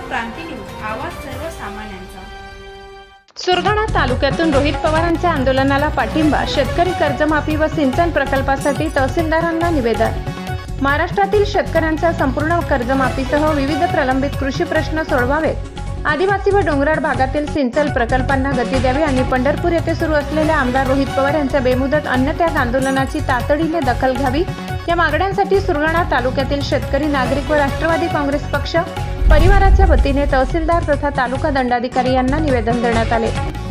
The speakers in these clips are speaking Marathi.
क्रांती न्यूज, आवाज सर्वसामान्यांचा। सुरगाणा तालुक्यातून रोहित पवारांच्या आंदोलनाला पाठिंबा, शेतकरी कर्जमाफी व सिंचन प्रकल्पासाठी तहसीलदारांना निवेदन। महाराष्ट्रातील शेतकऱ्यांच्या संपूर्ण कर्जमाफीसह विविध प्रलंबित कृषी प्रश्न सोडवावेत, आदिवासी व डोंगराळ भागातील सिंचन प्रकल्पांना गती द्यावी आणि पंढरपूर येथे सुरू असलेल्या आमदार रोहित पवार यांच्या बेमुदत अन्नत्याग आंदोलनाची तातडीने दखल घ्यावी, या मागण्यांसाठी सुरगाणा तालुक्यातील शेतकरी, नागरिक व राष्ट्रवादी काँग्रेस पक्ष परिवाराच्या वतीने तहसीलदार तथा तालुका दंडाधिकारी यांना निवेदन देण्यात आले।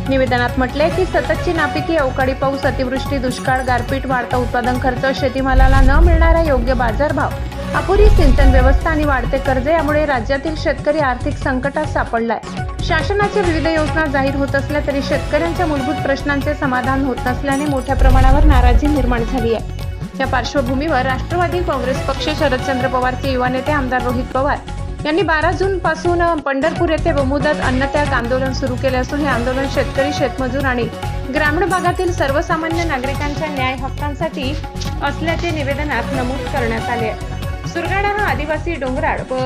निवेदनात म्हटले की सततची नापिकी, अवकाळी पाऊस, अतिवृष्टी, दुष्काळ, गारपीट, वाढता उत्पादन खर्च, शेतीमालाला न मिळणारा योग्य बाजारभाव, अपुरी सिंचन व्यवस्था आणि वाढते कर्ज यामुळे राज्यातील शेतकरी आर्थिक संकटात सापडलाय। शासनाच्या विविध योजना जाहीर होत असल्या तरी शेतकऱ्यांच्या मूलभूत प्रश्नांचे समाधान होत नसल्याने मोठ्या प्रमाणावर नाराजी निर्माण झाली आहे। या पार्श्वभूमीवर राष्ट्रवादी काँग्रेस पक्ष शरदचंद्र पवारचे युवा नेते आमदार रोहित पवार यांनी 12 जून पासून पंढरपूर येथे बेमुदत अन्नत्याग आंदोलन सुरू केले असून हे आंदोलन शेतकरी, शेतमजूर आणि ग्रामीण भागातील सर्वसामान्य नागरिकांच्या न्याय हक्कांसाठी असल्याचे निवेदनात नमूद करण्यात आले आहे। सुरगाणा हा आदिवासी, डोंगराळ व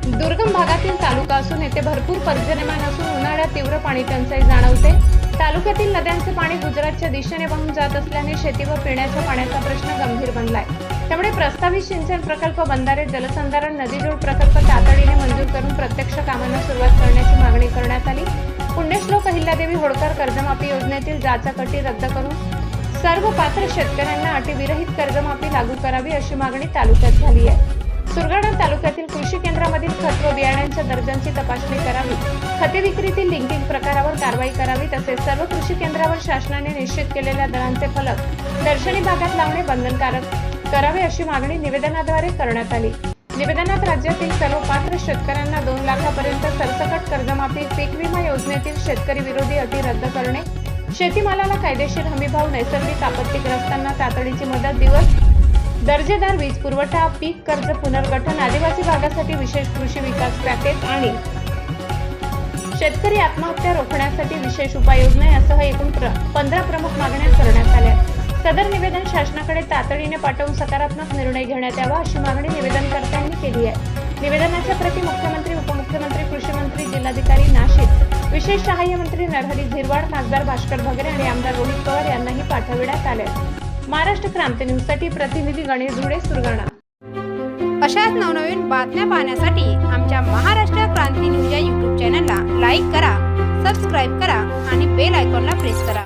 दुर्गम भागातील तालुका असून येथे भरपूर पर्जन्यमान असून उन्हाळ्यात तीव्र पाणी टंचाई जाणवते। तालुक्यातील नद्यांचे पाणी गुजरातच्या दिशेने वाहून जात असल्याने शेती व पिण्याच्या पाण्याचा प्रश्न गंभीर बनलाय। त्यामुळे प्रस्तावित सिंचन प्रकल्प, बंधारे, जलसंधारण, नदीजोड प्रकल्प तातडीने मंजूर करून प्रत्यक्ष कामांना सुरुवात करण्याची मागणी करण्यात आली। पुण्यश्लोक अहिल्यादेवी होळकर कर्जमाफी योजनेतील जाचाकटी रद्द करून सर्व पात्र शेतकऱ्यांना अटीविरहित कर्जमाफी लागू करावी अशी मागणी तालुक्यात झाली आहे। सुरगाणा तालुक्यातील कृषी केंद्रामधील खत व बियाण्यांच्या दर्जांची तपासणी करावी, खते विक्रीतील लिंकिंग प्रकारावर कारवाई करावी, तसेच सर्व कृषी केंद्रावर शासनाने निश्चित केलेल्या दरांचे फलक दर्शनी भागात लावणे बंधनकारक करावे अशी मागणी निवेदनाद्वारे करण्यात आली। निवेदनात राज्यातील सर्व पात्र शेतकऱ्यांना 2 लाखापर्यंत सरसकट कर्जमाफी, पीक विमा योजनेतील शेतकरी विरोधी अटी रद्द करणे, शेतीमालाला कायदेशीर हमीभाव, नैसर्गिक आपत्तीग्रस्तांना तातडीची मदत, दिवस दर्जेदार वीज पुरवठा, पीक कर्ज पुनर्गठन, आदिवासी भागासाठी विशेष कृषी विकास पॅकेज आणि शेतकरी आत्महत्या रोखण्यासाठी विशेष उपाययोजना यासह एकूण 15 प्रमुख मागण्या करण्यात आल्या। सदर निवेदन शासनाकडे तातडीने पाठवून सकारात्मक निर्णय घेण्यात यावा अशी मागणी निवेदनकर्त्यांनी केली आहे। निवेदनाच्या प्रती मुख्यमंत्री, उपमुख्यमंत्री, कृषी मंत्री, जिल्हाधिकारी नाशिक, विशेष सहाय्य मंत्री नरहरी झिरवाळ, खासदार भास्कर भगरे आणि आमदार रोहित पवार यांनाही पाठविण्यात आले। महाराष्ट्र क्रांती न्यूज साठी प्रतिनिधी गणेश धुळे, सुरगाणा। अशाच नवनवीन बातम्या पाहण्यासाठी आमच्या महाराष्ट्र क्रांती न्यूज या YouTube चॅनलला लाईक करा, सबस्क्राईब करा आणि बेल आयकॉनला प्रेस करा।